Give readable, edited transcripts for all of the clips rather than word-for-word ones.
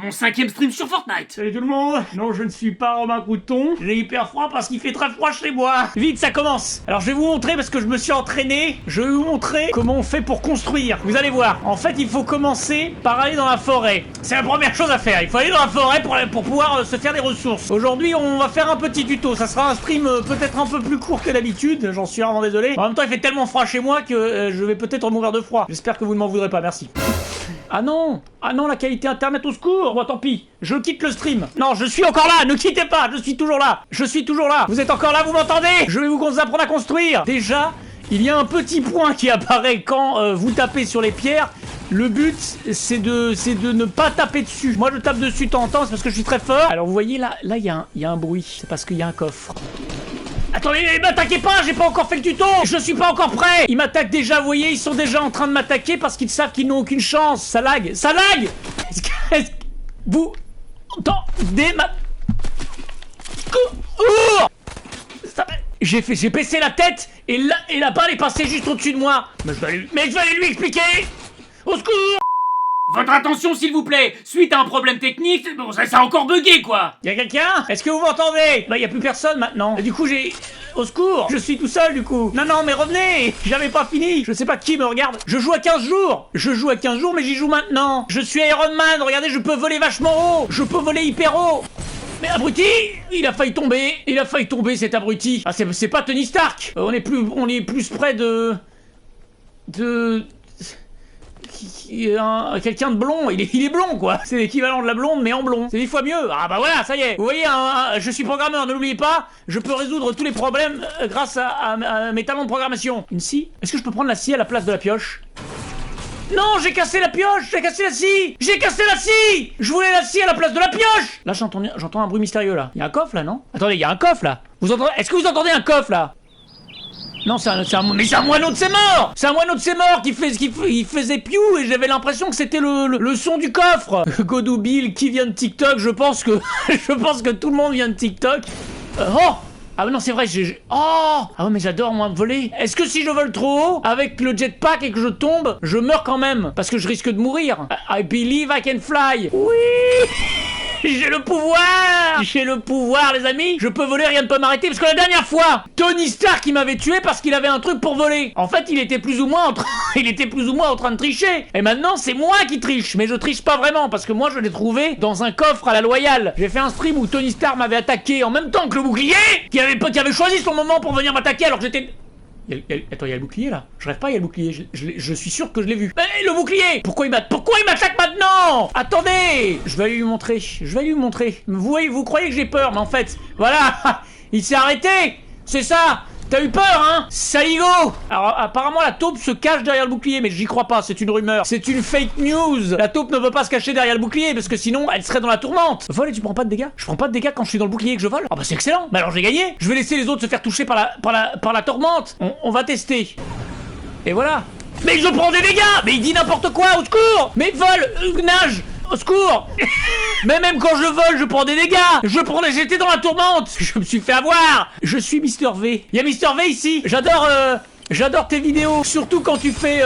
mon 5e stream sur Fortnite. Salut tout le monde. Non, je ne suis pas Romain Couton. J'ai hyper froid parce qu'il fait très froid chez moi. Vite, ça commence. Alors je vais vous montrer parce que je me suis entraîné. Je vais vous montrer comment on fait pour construire. Vous allez voir. En fait, il faut commencer par aller dans la forêt. C'est la première chose à faire. Il faut aller dans la forêt pour pouvoir se faire des ressources. Aujourd'hui, on va faire un petit tuto. Ça sera un stream peut-être un peu plus court que d'habitude. J'en suis vraiment désolé. En même temps, il fait tellement froid chez moi que je vais peut-être mourir de froid. J'espère que vous ne m'en voudrez pas. Merci. Ah non, la qualité internet au secours. Bon, tant pis, je quitte le stream. Non, je suis encore là, ne quittez pas, je suis toujours là. Je suis toujours là. Vous êtes encore là, vous m'entendez? Je vais vous apprendre à construire. Déjà, il y a un petit point qui apparaît quand vous tapez sur les pierres. Le but, c'est de ne pas taper dessus. Moi, je tape dessus de temps en temps, c'est parce que je suis très fort. Alors, vous voyez, là, il y a un bruit. C'est parce qu'il y a un coffre. Attendez, m'attaquez pas, j'ai pas encore fait le tuto. Je suis pas encore prêt. Ils m'attaquent déjà, vous voyez, ils sont déjà en train de m'attaquer parce qu'ils savent qu'ils n'ont aucune chance. Ça lag, ça lag. Est-ce que vous entendez ma... J'ai baissé la tête et la balle est passée juste au-dessus de moi. Mais je vais aller lui expliquer. Au secours. Votre attention s'il vous plaît. Suite à un problème technique, bon ça a encore bugué quoi. Y'a quelqu'un? Est-ce que vous m'entendez? Bah y a plus personne maintenant. Et du coup j'ai... Au secours. Je suis tout seul du coup. Non mais revenez. J'avais pas fini. Je sais pas qui me regarde. Je joue à 15 jours. Je joue à 15 jours mais j'y joue maintenant. Je suis Iron Man. Regardez, je peux voler vachement haut. Je peux voler hyper haut. Mais abruti, il a failli tomber cet abruti. Ah c'est pas Tony Stark. On est plus près de quelqu'un de blond, il est blond quoi. C'est l'équivalent de la blonde mais en blond. C'est 10 fois mieux. Ah bah voilà, ça y est. Vous voyez, je suis programmeur, ne l'oubliez pas. Je peux résoudre tous les problèmes grâce à mes talents de programmation. Une scie? Est-ce que je peux prendre la scie à la place de la pioche? Non, j'ai cassé la pioche, j'ai cassé la scie. J'ai cassé la scie. Je voulais la scie à la place de la pioche. Là j'entends un bruit mystérieux là. Il y a un coffre là, non? Attendez, il y a un coffre là. Vous entendez? Est-ce que vous entendez un coffre là? Non, c'est un moineau de ses morts. C'est un moineau de ses morts qui faisait piou et j'avais l'impression que c'était le son du coffre. Godou Bill, qui vient de TikTok? Je pense que tout le monde vient de TikTok. Oh! Ah non, c'est vrai, oh! Ah ouais, mais j'adore moi voler. Est-ce que si je vole trop haut avec le jetpack et que je tombe, je meurs quand même parce que je risque de mourir? I believe I can fly. Oui! J'ai le pouvoir! J'ai le pouvoir, les amis! Je peux voler, rien ne peut m'arrêter, parce que la dernière fois, Tony Stark, il m'avait tué parce qu'il avait un truc pour voler. En fait, il était plus ou moins en train de tricher. Et maintenant, c'est moi qui triche. Mais je triche pas vraiment, parce que moi, je l'ai trouvé dans un coffre à la loyale. J'ai fait un stream où Tony Stark m'avait attaqué en même temps que le bouclier, qui avait choisi son moment pour venir m'attaquer alors que j'étais... Attends, il y a le bouclier là. Je rêve pas, il y a le bouclier. Je suis sûr que je l'ai vu. Le bouclier! Pourquoi il m'attaque maintenant? Attendez! Je vais aller lui montrer. Vous croyez que j'ai peur, mais en fait, voilà! Il s'est arrêté! C'est ça! T'as eu peur, hein? Saligo! Alors, apparemment, la taupe se cache derrière le bouclier, mais j'y crois pas, c'est une rumeur. C'est une fake news! La taupe ne veut pas se cacher derrière le bouclier, parce que sinon, elle serait dans la tourmente. Vol et tu prends pas de dégâts? Je prends pas de dégâts quand je suis dans le bouclier et que je vole? Ah bah c'est excellent! Bah alors j'ai gagné! Je vais laisser les autres se faire toucher par la tourmente! On va tester. Et voilà. Mais je prends des dégâts! Mais il dit n'importe quoi, au secours! Mais vole! Nage! Au secours! Mais même quand je vole, je prends des dégâts! J'étais dans la tourmente! Je me suis fait avoir! Je suis Mister V. Il y a Mister V ici! J'adore tes vidéos! Surtout quand tu fais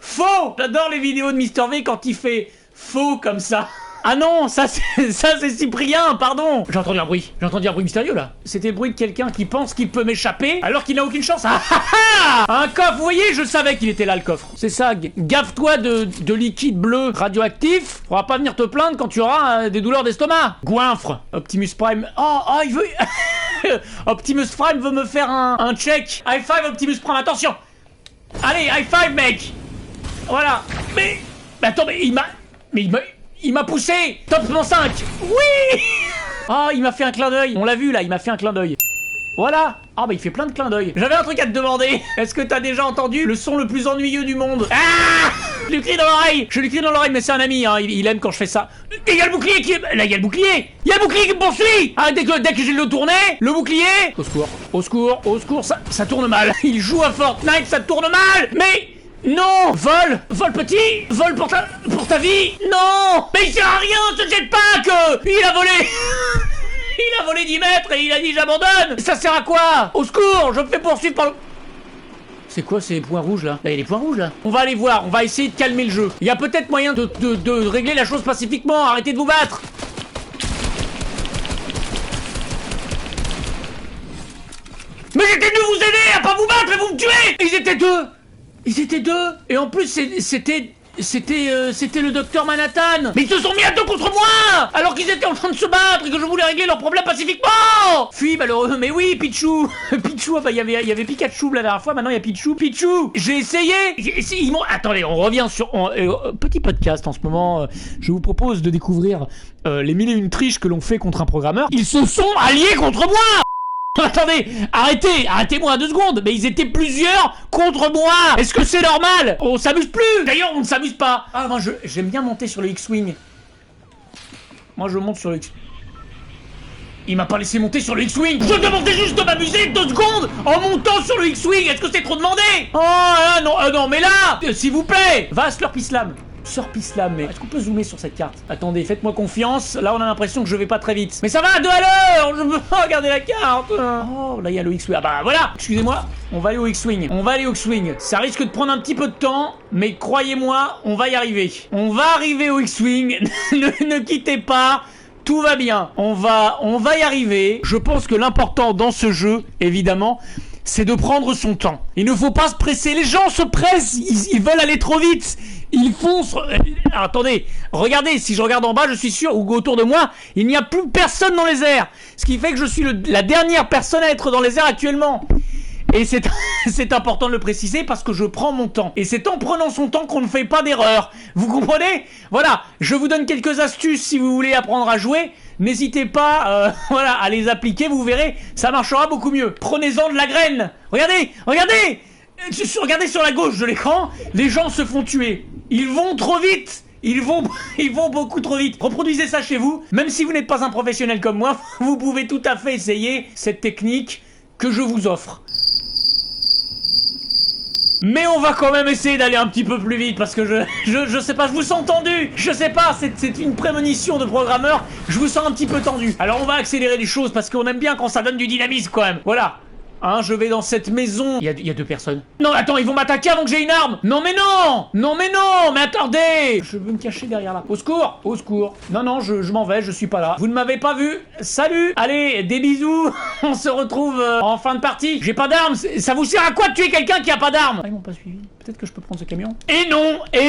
faux! J'adore les vidéos de Mister V quand il fait faux comme ça! Ah non, ça c'est Cyprien, pardon. J'ai entendu un bruit mystérieux là. C'était le bruit de quelqu'un qui pense qu'il peut m'échapper alors qu'il n'a aucune chance. Ah ah ah! Un coffre, vous voyez, je savais qu'il était là le coffre. C'est ça, gaffe-toi de liquide bleu radioactif. Faudra pas venir te plaindre quand tu auras des douleurs d'estomac. Goinfre. Optimus Prime. Oh, il veut... Optimus Prime veut me faire un check. High five Optimus Prime, attention. Allez, high five mec. Voilà. Mais attends, il m'a poussé. Top 5. Oui. Ah, il m'a fait un clin d'œil. On l'a vu là, il m'a fait un clin d'œil. Voilà. Ah bah il fait plein de clins d'œil. J'avais un truc à te demander. Est-ce que t'as déjà entendu le son le plus ennuyeux du monde? Ah! Je lui crie dans l'oreille. Mais c'est un ami, hein. Il aime quand je fais ça. Et il y a le bouclier qui est... Là, il y a le bouclier. Il y a le bouclier qui me poursuit. Ah, dès que j'ai le tourné, le bouclier... Au secours, ça tourne mal. Il joue à Fortnite, ça tourne mal. Mais... Non! Vol petit! Vol pour ta vie! Non! Mais il sert à rien ce jetpack! Il a volé! Il a volé 10 mètres et il a dit j'abandonne! Ça sert à quoi? Au secours! Je me fais poursuivre par le... C'est quoi ces points rouges là? Là, il y a des points rouges là. On va aller voir, on va essayer de calmer le jeu. Il y a peut-être moyen de régler la chose pacifiquement. Arrêtez de vous battre. Mais j'étais venu vous aider à pas vous battre, mais vous me tuez! Ils étaient deux! Ils étaient deux! Et en plus, c'était le docteur Manhattan! Mais ils se sont mis à deux contre moi! Alors qu'ils étaient en train de se battre et que je voulais régler leurs problèmes pacifiquement! Fuis malheureux, mais oui, Pichou! Pichou, bah il y avait Pikachu la dernière fois, maintenant il y a Pichou. Pichou! J'ai essayé! Ils m'ont... Attendez, on revient sur... petit podcast en ce moment, je vous propose de découvrir les 1001 triches que l'on fait contre un programmeur. Ils se sont alliés contre moi! Attendez, arrêtez-moi 2 secondes. Mais ils étaient plusieurs contre moi. Est-ce que c'est normal? On s'amuse plus. D'ailleurs, on ne s'amuse pas. Ah, moi, j'aime bien monter sur le X-Wing. Moi, je monte sur le X... Il m'a pas laissé monter sur le X-Wing. Je demandais juste de m'amuser 2 secondes en montant sur le X-Wing. Est-ce que c'est trop demandé? Oh, là, non, non, mais là, s'il vous plaît. Va à Slurp Islam. Slurp Islam, mais est-ce qu'on peut zoomer sur cette carte? Attendez, faites-moi confiance. Là, on a l'impression que je vais pas très vite. Mais ça va, 2 à l'heure. Je veux pas regarder la carte. Oh, là, il y a le X-Wing. Ah bah voilà. Excusez-moi. On va aller au X-Wing. On va aller au X-Wing. Ça risque de prendre un petit peu de temps, mais croyez-moi, on va y arriver. On va arriver au X-Wing. Ne quittez pas. Tout va bien. On va y arriver. Je pense que l'important dans ce jeu, évidemment, c'est de prendre son temps. Il ne faut pas se presser. Les gens se pressent. Ils veulent aller trop vite. Ils foncent. Alors, attendez, regardez, si je regarde en bas, je suis sûr, ou autour de moi, il n'y a plus personne dans les airs. Ce qui fait que je suis la dernière personne à être dans les airs actuellement. Et c'est important de le préciser parce que je prends mon temps. Et c'est en prenant son temps qu'on ne fait pas d'erreur. Vous comprenez? Voilà, je vous donne quelques astuces si vous voulez apprendre à jouer. N'hésitez pas voilà, à les appliquer, vous verrez, ça marchera beaucoup mieux. Prenez-en de la graine. Regardez, regardez. Regardez sur la gauche de l'écran, les gens se font tuer. Ils vont trop vite. Ils vont beaucoup trop vite. Reproduisez ça chez vous. Même si vous n'êtes pas un professionnel comme moi, vous pouvez tout à fait essayer cette technique que je vous offre. Mais on va quand même essayer d'aller un petit peu plus vite parce que je sais pas, je vous sens tendu. Je sais pas, c'est une prémonition de programmeur. Je vous sens un petit peu tendu. Alors on va accélérer les choses parce qu'on aime bien quand ça donne du dynamisme quand même. Voilà. Hein, je vais dans cette maison. Il y a 2 personnes. Non, attends, ils vont m'attaquer avant que j'ai une arme. Non, mais non. Non, mais non. Mais attendez. Je veux me cacher derrière là. Au secours. Au secours. Non, non, je m'en vais, je suis pas là. Vous ne m'avez pas vu. Salut. Allez, des bisous. On se retrouve en fin de partie. J'ai pas d'armes. Ça vous sert à quoi de tuer quelqu'un qui a pas d'armes? Ils m'ont pas suivi. Peut-être que je peux prendre ce camion. Et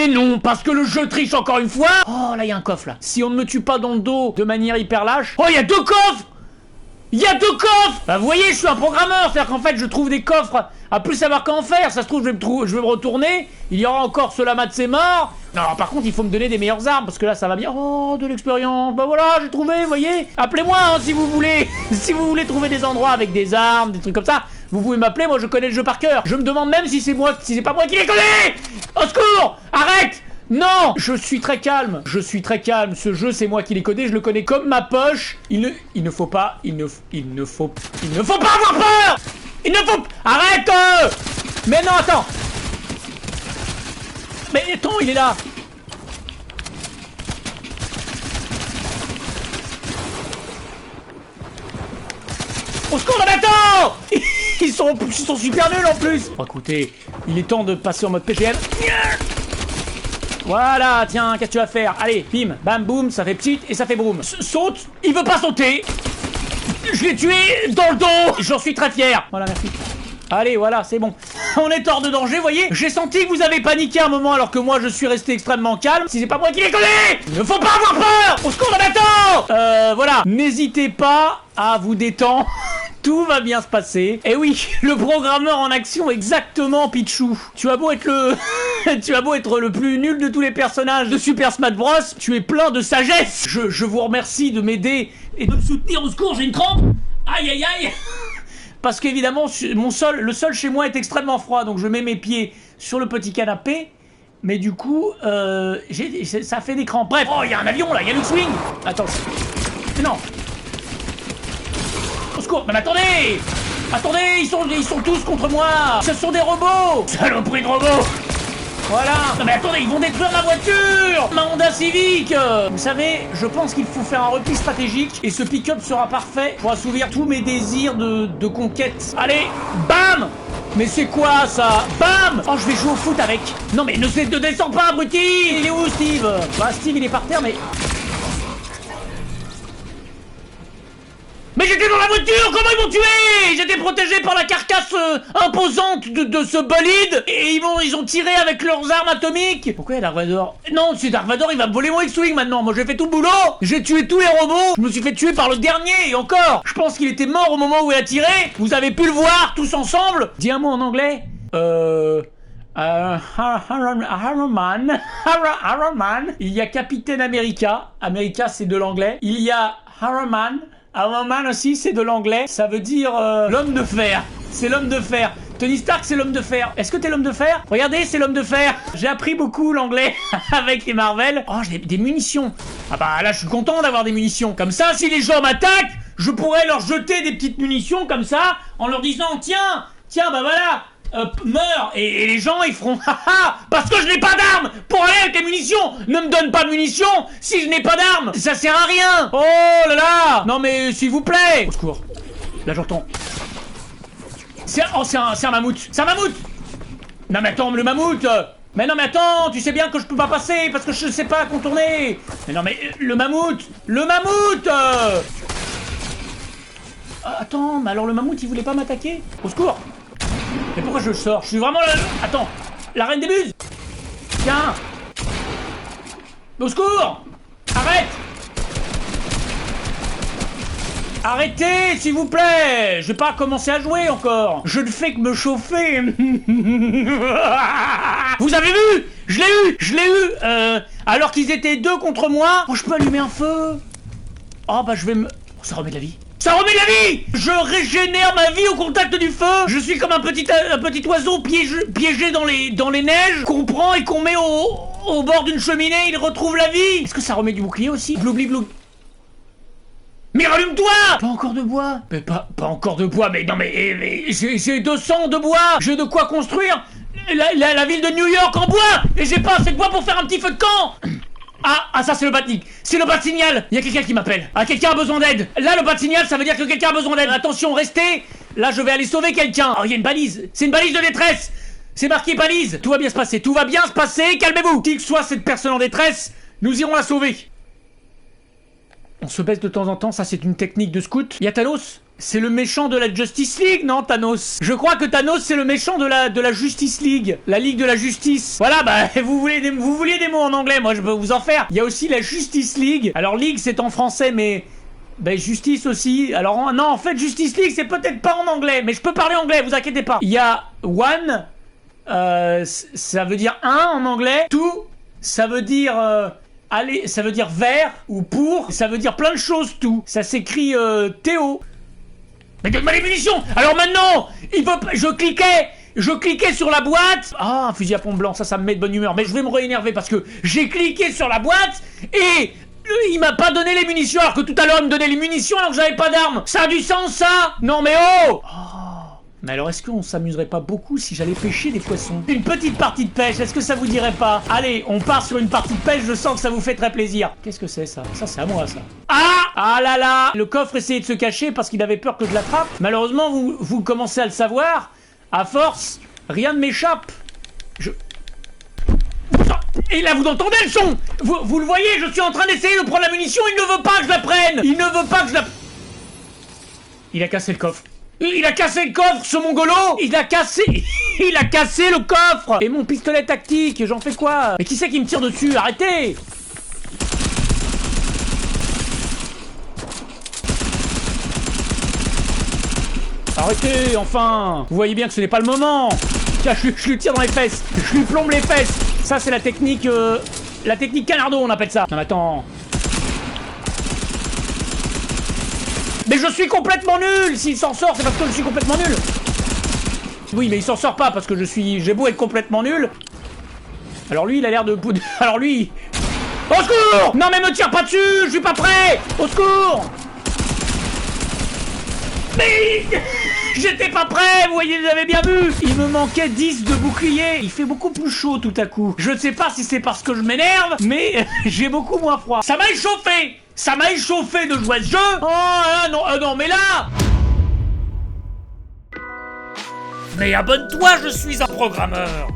non, parce que le jeu triche encore une fois. Oh, là, il y a un coffre là. Si on ne me tue pas dans le dos de manière hyper lâche. Oh, il y a 2 coffres. Il y a 2 coffres. Bah vous voyez, je suis un programmeur, c'est-à-dire qu'en fait je trouve des coffres à plus savoir qu'en faire. Ça se trouve, je vais me retourner, il y aura encore ce Lamat c'est mort. Non, par contre il faut me donner des meilleures armes parce que là ça va bien. Oh, de l'expérience. Bah voilà, j'ai trouvé, vous voyez. Appelez-moi hein, si vous voulez. Si vous voulez trouver des endroits avec des armes, des trucs comme ça, vous pouvez m'appeler, moi je connais le jeu par cœur. Je me demande même si c'est pas moi qui les connais. Au secours. Arrête. Non! Je suis très calme, ce jeu c'est moi qui l'ai codé, je le connais comme ma poche. Il ne faut pas pas avoir peur! Il ne faut... Arrête! Mais non, attends! Mais attends, il est là! Au secours, là, attends! Ils sont super nuls en plus! Oh, écoutez, il est temps de passer en mode PGM. Voilà, tiens, qu'est-ce que tu vas faire? Allez, bim, bam, boum, ça fait pchit et ça fait broum. Saute, il veut pas sauter. Je l'ai tué dans le dos. J'en suis très fier. Voilà, merci. Allez, voilà, c'est bon. On est hors de danger, vous voyez. J'ai senti que vous avez paniqué un moment alors que moi je suis resté extrêmement calme. Si c'est pas moi qui les connais. Il ne faut pas avoir peur. Au secours, attends. Voilà, n'hésitez pas à vous détendre. Tout va bien se passer. Et oui, le programmeur en action, exactement, Pichou. Tu as beau être le plus nul de tous les personnages de Super Smash Bros, tu es plein de sagesse. Je vous remercie de m'aider et de me soutenir. Au secours, j'ai une crampe. Aïe, aïe, aïe. Parce qu'évidemment, le sol chez moi est extrêmement froid, donc je mets mes pieds sur le petit canapé. Mais du coup, ça fait des crampes. Bref. Oh, il y a un avion là, il y a le swing. Attends. Non. Au secours, mais attendez! Attendez, ils sont tous contre moi! Ce sont des robots! Saloperie de robots! Voilà! Non mais attendez, ils vont détruire ma voiture! Ma Honda Civic! Vous savez, je pense qu'il faut faire un repli stratégique et ce pick-up sera parfait pour assouvir tous mes désirs de conquête. Allez, bam! Mais c'est quoi ça? Bam! Oh, je vais jouer au foot avec. Non mais ne descends pas, abruti! Il est où, Steve? Bah, Steve, il est par terre, mais... Mais j'étais dans la voiture, comment ils m'ont tué? J'étais protégé par la carcasse imposante de ce bolide et ils ont tiré avec leurs armes atomiques. Pourquoi il y a Dark Vador? Non, c'est Dark Vador, il va me voler mon X-Wing maintenant. Moi j'ai fait tout le boulot. J'ai tué tous les robots. Je me suis fait tuer par le dernier et encore. Je pense qu'il était mort au moment où il a tiré. Vous avez pu le voir tous ensemble. Dis un mot en anglais. Iron Man. Il y a Capitaine America. America c'est de l'anglais. Il y a Iron Man. Iron Man aussi, c'est de l'anglais. Ça veut dire l'homme de fer. C'est l'homme de fer. Tony Stark, c'est l'homme de fer. Est-ce que t'es l'homme de fer? Regardez, c'est l'homme de fer. J'ai appris beaucoup l'anglais avec les Marvel. Oh, j'ai des munitions. Ah bah là, je suis content d'avoir des munitions. Comme ça, si les gens m'attaquent, je pourrais leur jeter des petites munitions comme ça, en leur disant, tiens, bah voilà. Meurs et les gens ils feront haha parce que je n'ai pas d'armes pour aller avec les munitions. Ne me donne pas de munitions si je n'ai pas d'armes, ça sert à rien. Oh là là. Non mais s'il vous plaît. Au secours. Là j'entends. C'est un mammouth. C'est un mammouth. Non mais attends, le mammouth. Mais non mais attends, tu sais bien que je peux pas passer parce que je sais pas contourner. Mais non mais le mammouth. Attends, mais alors le mammouth il voulait pas m'attaquer? Au secours. Mais pourquoi je sors? Je suis vraiment là... Attends, la reine des buses. Tiens. Au secours. Arrête. Arrêtez, s'il vous plaît. Je vais pas commencer à jouer encore. Je ne fais que me chauffer. Vous avez vu? Je l'ai eu. Alors qu'ils étaient 2 contre moi. Oh, je peux allumer un feu. Oh, bah je vais me... Oh, ça remet de la vie. Ça remet de la vie! Je régénère ma vie au contact du feu. Je suis comme un petit oiseau piégé dans les neiges qu'on prend et qu'on met au bord d'une cheminée, il retrouve la vie. Est-ce que ça remet du bouclier aussi? Bloubli blou. Mais rallume-toi! Pas encore de bois. Mais pas encore de bois, mais non mais j'ai 200 de bois. J'ai de quoi construire la ville de New York en bois. Et j'ai pas assez de bois pour faire un petit feu de camp. Ah, ça c'est le bat-signal. C'est le bat-signal. Il y a quelqu'un qui m'appelle. Ah, quelqu'un a besoin d'aide. Là, le bat-signal, ça veut dire que quelqu'un a besoin d'aide. Attention, restez. Là, je vais aller sauver quelqu'un. Oh, il y a une balise. C'est une balise de détresse. C'est marqué balise. Tout va bien se passer. Tout va bien se passer. Calmez-vous. Qui que soit cette personne en détresse, nous irons la sauver. On se baisse de temps en temps. Ça, c'est une technique de scout. Il y a Thanos. C'est le méchant de la Justice League, non, Thanos? Je crois que Thanos, c'est le méchant de la Justice League. La Ligue de la Justice. Voilà, bah, vous vouliez des mots en anglais, moi, je peux vous en faire. Il y a aussi la Justice League. Alors, League, c'est en français, mais... Ben, Justice aussi. Alors, non, en fait, Justice League, c'est peut-être pas en anglais, mais je peux parler anglais, vous inquiétez pas. Il y a one, ça veut dire un en anglais. Two, ça veut dire... Allez, ça veut dire vers ou pour. Ça veut dire plein de choses, tout. Ça s'écrit Théo. Mais donne-moi les munitions. Alors maintenant, je cliquais sur la boîte. Ah, un fusil à pompe blanc, ça me met de bonne humeur. Mais je vais me réénerver parce que j'ai cliqué sur la boîte et il m'a pas donné les munitions alors que tout à l'heure il me donnait les munitions alors que j'avais pas d'armes. Ça a du sens, ça? Non mais oh. Mais alors est-ce qu'on s'amuserait pas beaucoup si j'allais pêcher des poissons? Une petite partie de pêche, est-ce que ça vous dirait pas? Allez, on part sur une partie de pêche, je sens que ça vous fait très plaisir. Qu'est-ce que c'est ça? Ça c'est à moi ça. Ah là là. Le coffre essayait de se cacher parce qu'il avait peur que je l'attrape. Malheureusement, vous commencez à le savoir. À force, rien ne m'échappe. Et là vous entendez le son? Vous le voyez, je suis en train d'essayer de prendre la munition, il ne veut pas que je la prenne. Il ne veut pas que je la... Il a cassé le coffre. Il a cassé le coffre, ce mongolo. Il a cassé le coffre. Et mon pistolet tactique, j'en fais quoi? Mais qui c'est qui me tire dessus? Arrêtez. Arrêtez, enfin. Vous voyez bien que ce n'est pas le moment. Tiens, je lui tire dans les fesses. Je lui plombe les fesses. Ça, c'est la technique canardo, on appelle ça. Non, mais attends. Mais je suis complètement nul. S'il s'en sort, c'est parce que je suis complètement nul. Oui, mais il s'en sort pas parce que j'ai beau être complètement nul. Alors lui, il a l'air de... Alors lui... Au secours! Non mais me tire pas dessus, je suis pas prêt! Au secours! Mais... J'étais pas prêt, vous voyez, vous avez bien vu. Il me manquait 10 de bouclier. Il fait beaucoup plus chaud tout à coup. Je ne sais pas si c'est parce que je m'énerve, mais j'ai beaucoup moins froid. Ça m'a échauffé. Ça m'a échauffé de jouer à ce jeu. Oh non, non, mais là... Mais abonne-toi, je suis un programmeur.